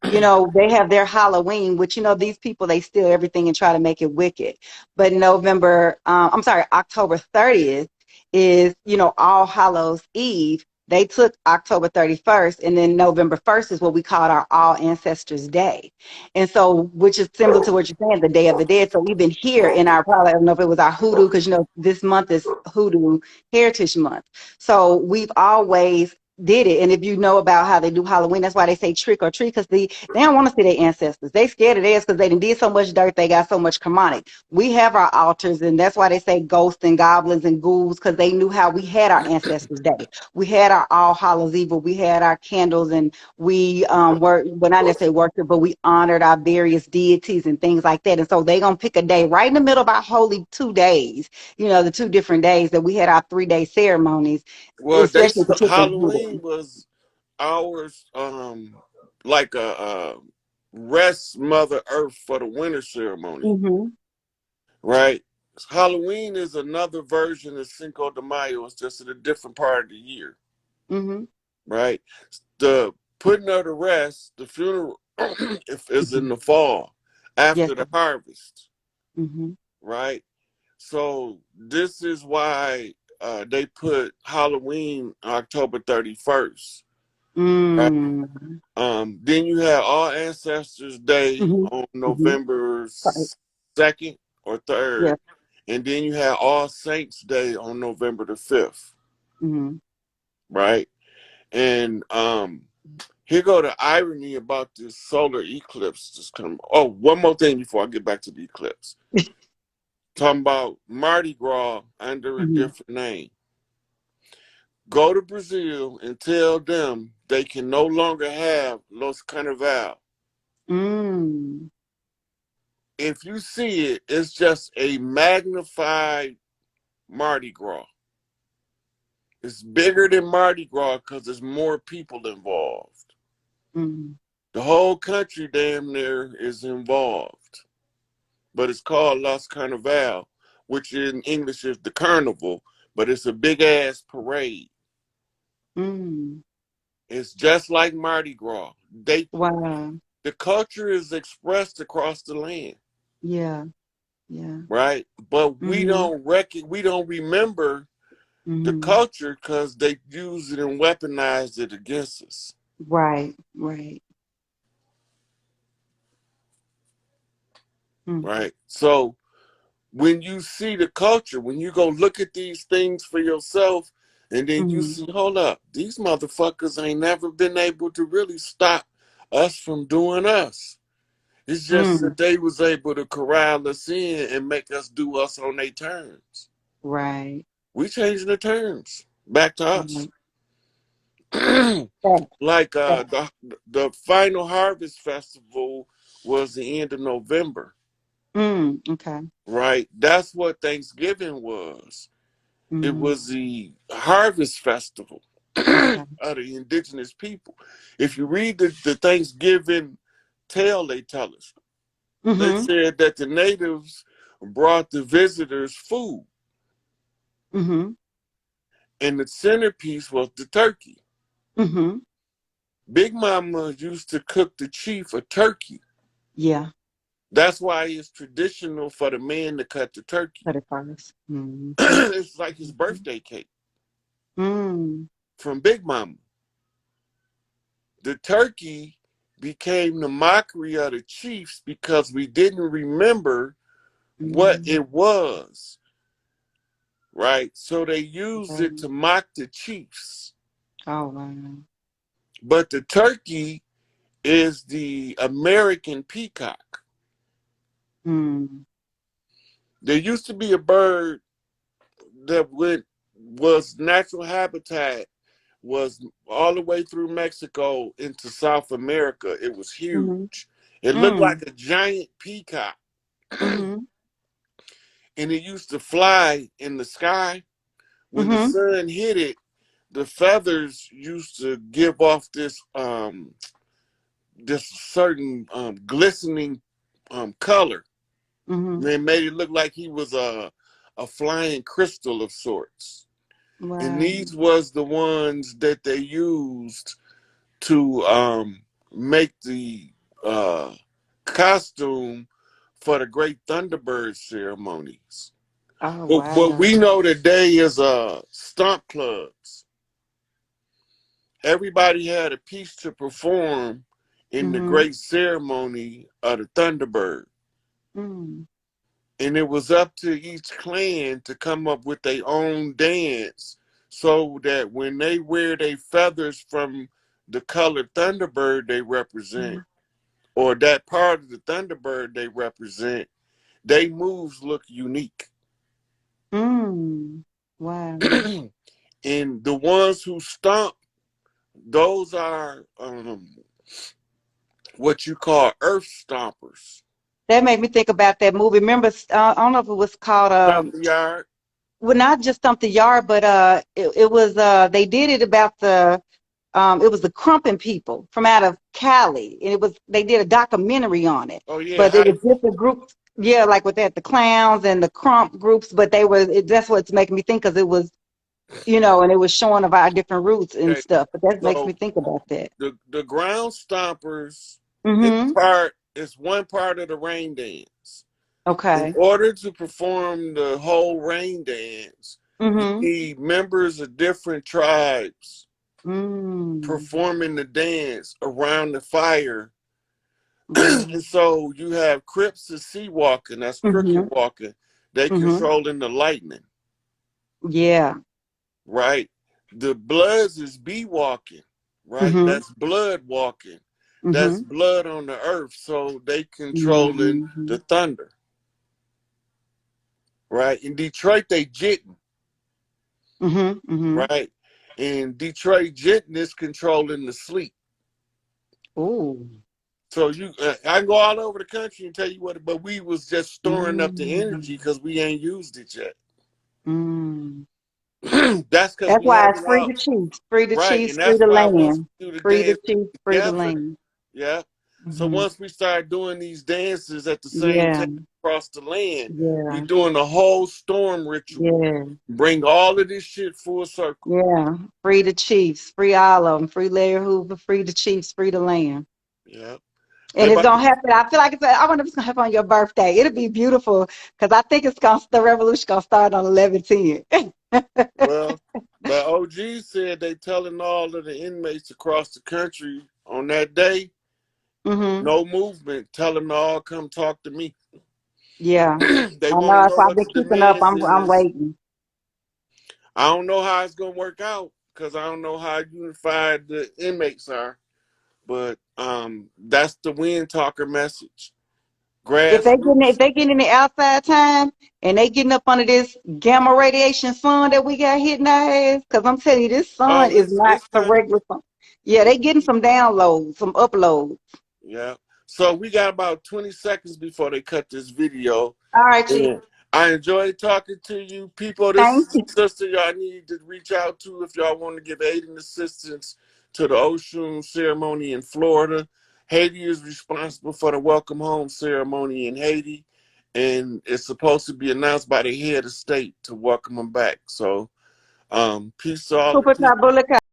They have their Halloween, which, these people, they steal everything and try to make it wicked. But I'm sorry, October 30th is, All Hallows Eve. They took October 31st, and then November 1st is what we called our All Ancestors Day. And so, which is similar to what you're saying, the Day of the Dead. So even here in our, probably, I don't know if it was our hoodoo, because, this month is Hoodoo Heritage Month. So we've always did it. And if you know about how they do Halloween, that's why they say trick or treat, because they don't want to see their ancestors. They scared of theirs because they did so much dirt. They got so much demonic. We have our altars, and that's why they say ghosts and goblins and ghouls, because they knew how we had our ancestors' day. We had our All Hallows Eve, we had our candles, and we were, well, not necessarily worship, but we honored our various deities and things like that. And so they gonna pick a day right in the middle of our holy 2 days. The 2 different days that we had our 3-day ceremonies, Well, especially particularly Halloween voodoo. was ours, like a rest Mother Earth for the winter ceremony, Hmm. right? Halloween is another version of Cinco de Mayo. It's just in a different part of the year, Hmm. right? The putting of the rest, the funeral, is in Hmm. the fall Yes. after the harvest, Hmm. right? So this is why they put Halloween October 31st. Right. Mm. Then you have All Ancestors Day Hmm. on Hmm. November Right. 2nd or 3rd. Yes. And then you have All Saints Day on November the 5th. Hmm. Right. And here go the irony about this solar eclipse just coming. Oh, one more thing before I get back to the eclipse. Talking about Mardi Gras under a Hmm. different name. Go to Brazil and tell them they can no longer have Los Carnaval. Mm. If you see it, it's just a magnified Mardi Gras. It's bigger than Mardi Gras because there's more people involved. Mm. The whole country damn near is involved. But it's called Los Carnaval, which in English is the carnival, but it's a big ass parade. Mm. It's just like Mardi Gras. Wow. The culture is expressed across the land, Yeah. Yeah. right? But Hmm. we don't remember the Hmm. culture because they used it and weaponized it against us, Right. Right. Mm. right? So when you see the culture, when you go look at these things for yourself, and then you Hmm. see, hold up, these motherfuckers ain't never been able to really stop us from doing us. It's just Mm, that they was able to corral us in and make us do us on their terms. right. We changing the terms back to us. Right. That, Like that. the final harvest festival was the end of November, Okay. right? That's what Thanksgiving was. It Mm, was the harvest festival okay. of the indigenous people. If you read the Thanksgiving tale they tell us, they Mm-hmm. said that the natives brought the visitors food, Mm-hmm. and the centerpiece was the turkey. Mm-hmm. Big Mama used to cook the chief a turkey. Yeah. That's why it's traditional for the man to cut the turkey. 31st. Mm-hmm. It's like his Mm-hmm. birthday cake Mm, from Big Mama. The turkey became the mockery of the chiefs because we didn't remember what mm, it was, right? So they used it okay. to mock the chiefs. Oh, wow. But the turkey is the American peacock. Mm, There used to be a bird that was natural habitat, was all the way through Mexico into South America. It was mm-hmm. huge. It looked like Mm, a giant peacock, mm-hmm. and it used to fly in the sky. When the Mm-hmm. sun hit it, the feathers used to give off this certain glistening color. Mm-hmm. They made it look like he was a flying crystal of sorts. And Wow. these was the ones that they used to make the uh, costume for the Great Thunderbird ceremonies. Oh, But wow. we know today is stomp clubs. Everybody had a piece to perform in the Mm-hmm. great ceremony of the Thunderbird. Mm, And it was up to each clan to come up with their own dance so that when they wear their feathers from the colored Thunderbird they represent, mm, or that part of the Thunderbird they represent, they moves look unique. mm. Wow. And the ones who stomp, those are what you call earth stompers. That made me think about that movie. Remember, I don't know if it was called Stomp the yard. well, not just Stump the Yard, but it was they did it about it was the Crumpin people from out of Cali, and it was they did a documentary on it. Oh yeah, But it was Haiti. different groups, yeah, like with that the clowns and the Crump groups. But they were that's what's making me think because it was and it was showing of our different roots and Okay. stuff. But that makes So me think about that. the ground stompers Mm-hmm. is one part of the rain dance. In Okay. order to perform the whole rain dance, you Mm-hmm. need members of different tribes Mm. performing the dance around the fire. Wow. And so you have Crips and Sea walking, that's crooked Mm-hmm. walking. They Mm-hmm. controlling the lightning, Yeah. right? The Bloods is bee walking, right? Mm-hmm. That's blood walking. That's Mm-hmm. blood on the earth. So they controlling Mm-hmm. the thunder, right? In Detroit, they jitting, Mm-hmm. Mm-hmm. right? In Detroit, jitting is controlling the sleep. Ooh. So I can go all over the country and tell you what, but we was just storing up the energy Mm. because we ain't used it yet. Mm. That's because That's we why it's haven't free all to choose, free to right, choose, and free that's to why once land, we do the free to dance choose, free to together, land. yeah. So Hmm. once we start doing these dances at the same Yeah, time across the land, we yeah, doing the whole storm ritual. yeah, Bring all of this shit full circle. yeah. Free to Chiefs, free all of them, free Larry Hoover, free the Chiefs, free the land. Yeah. And Hey, it's but gonna happen. I feel like I wonder if it's gonna happen on your birthday. It'll be beautiful because I think the revolution gonna start on 11/10. well, the OG said they telling all of the inmates across the country on that day, Hmm. no movement. Tell them to all come talk to me. Yeah, They I want to know. That's know why I've what been the keeping up. demands I'm is. waiting. I don't know how it's gonna work out because I don't know how unified the inmates are. But that's the wind talker message. If Grassroots. they getting the outside time and they getting up under this gamma radiation sun that we got hitting our ass, because I'm telling you, this sun Oh, is not it's the coming. regular sun. Yeah, they getting some downloads, some uploads. Yeah. So we got about 20 seconds before they cut this video. All right, Chief. And I enjoyed talking to you. People, this Thank is you. the sister y'all need to reach out to if y'all want to give aid and assistance to the Oshun ceremony in Florida. Haiti is responsible for the welcome home ceremony in Haiti. And it's supposed to be announced by the head of state to welcome them back. So, peace to all the Super people. Tabula